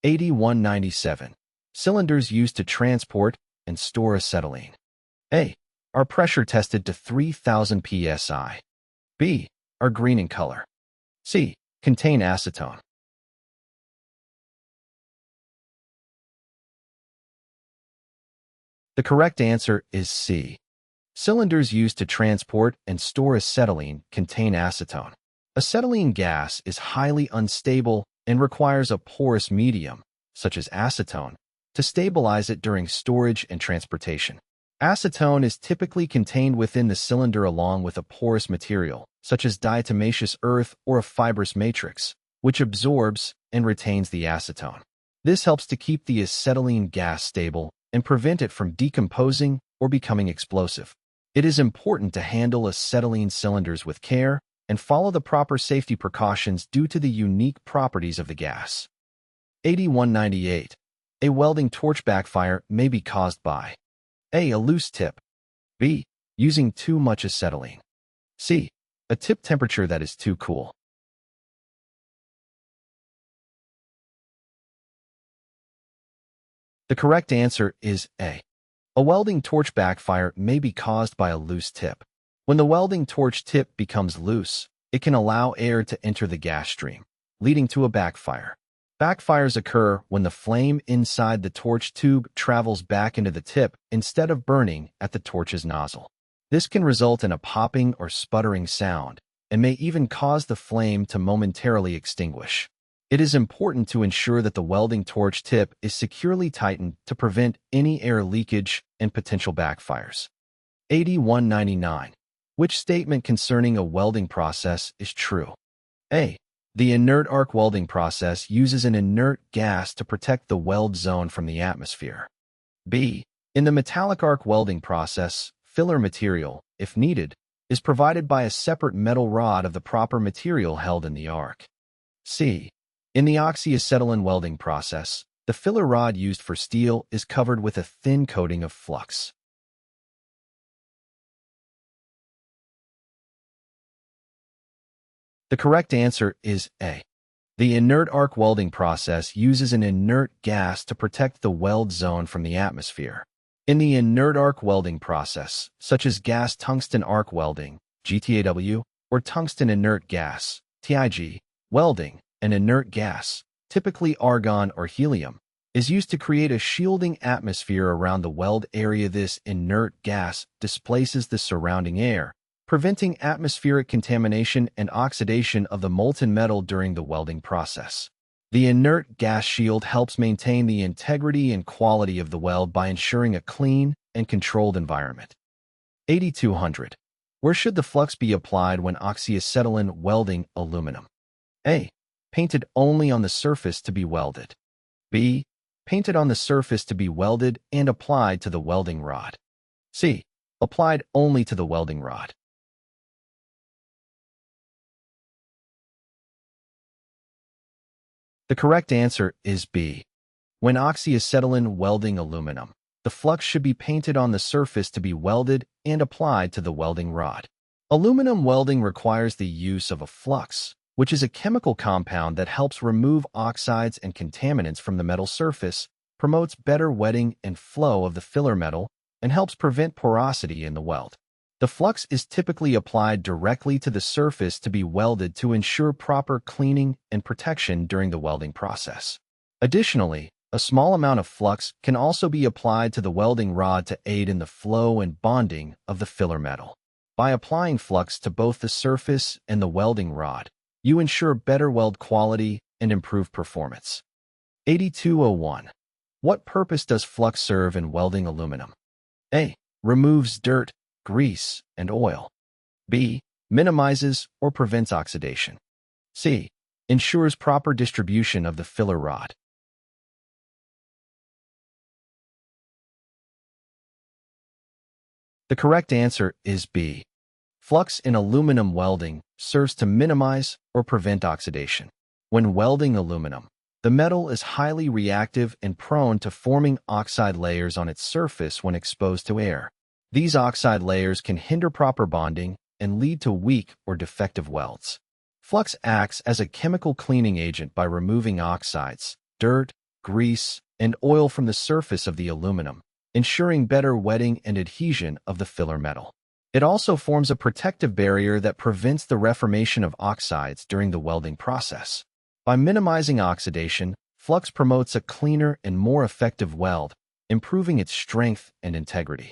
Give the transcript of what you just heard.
Q8197. Cylinders used to transport and store acetylene. A. Are pressure tested to 3000 psi. B. Are green in color. C. Contain acetone. The correct answer is C. Cylinders used to transport and store acetylene contain acetone. Acetylene gas is highly unstable and requires a porous medium, such as acetone, to stabilize it during storage and transportation. Acetone is typically contained within the cylinder along with a porous material, such as diatomaceous earth or a fibrous matrix, which absorbs and retains the acetone. This helps to keep the acetylene gas stable and prevent it from decomposing or becoming explosive. It is important to handle acetylene cylinders with care and follow the proper safety precautions due to the unique properties of the gas. Q8198. A welding torch backfire may be caused by A. A loose tip. B. Using too much acetylene. C. A tip temperature that is too cool. The correct answer is A. A welding torch backfire may be caused by a loose tip. When the welding torch tip becomes loose, it can allow air to enter the gas stream, leading to a backfire. Backfires occur when the flame inside the torch tube travels back into the tip instead of burning at the torch's nozzle. This can result in a popping or sputtering sound and may even cause the flame to momentarily extinguish. It is important to ensure that the welding torch tip is securely tightened to prevent any air leakage and potential backfires. Q8199. Which statement concerning a welding process is true? A. The inert-arc welding process uses an inert gas to protect the weld zone from the atmosphere. B. In the metallic arc welding process, filler material, if needed, is provided by a separate metal rod of the proper material held in the arc. C. In the oxyacetylene welding process, the filler rod used for steel is covered with a thin coating of flux. The correct answer is A. The inert-arc welding process uses an inert gas to protect the weld zone from the atmosphere. In the inert-arc welding process, such as gas tungsten arc welding, GTAW, or tungsten inert gas, TIG, welding, an inert gas, typically argon or helium, is used to create a shielding atmosphere around the weld area. This inert gas displaces the surrounding air, preventing atmospheric contamination and oxidation of the molten metal during the welding process. The inert gas shield helps maintain the integrity and quality of the weld by ensuring a clean and controlled environment. Q8200. Where should the flux be applied when oxyacetylene welding aluminum? A. Painted only on the surface to be welded. B. Painted on the surface to be welded and applied to the welding rod. C. Applied only to the welding rod. The correct answer is B. When oxyacetylene welding aluminum, the flux should be painted on the surface to be welded and applied to the welding rod. Aluminum welding requires the use of a flux, which is a chemical compound that helps remove oxides and contaminants from the metal surface, promotes better wetting and flow of the filler metal, and helps prevent porosity in the weld. The flux is typically applied directly to the surface to be welded to ensure proper cleaning and protection during the welding process. Additionally, a small amount of flux can also be applied to the welding rod to aid in the flow and bonding of the filler metal. By applying flux to both the surface and the welding rod, you ensure better weld quality and improved performance. Q8201. What purpose does flux serve in welding aluminum? A. Removes dirt, grease, and oil. B. Minimizes or prevents oxidation. C. Ensures proper distribution of the filler rod. The correct answer is B. Flux in aluminum welding serves to minimize or prevent oxidation. When welding aluminum, the metal is highly reactive and prone to forming oxide layers on its surface when exposed to air. These oxide layers can hinder proper bonding and lead to weak or defective welds. Flux acts as a chemical cleaning agent by removing oxides, dirt, grease, and oil from the surface of the aluminum, ensuring better wetting and adhesion of the filler metal. It also forms a protective barrier that prevents the reformation of oxides during the welding process. By minimizing oxidation, Flux promotes a cleaner and more effective weld, improving its strength and integrity.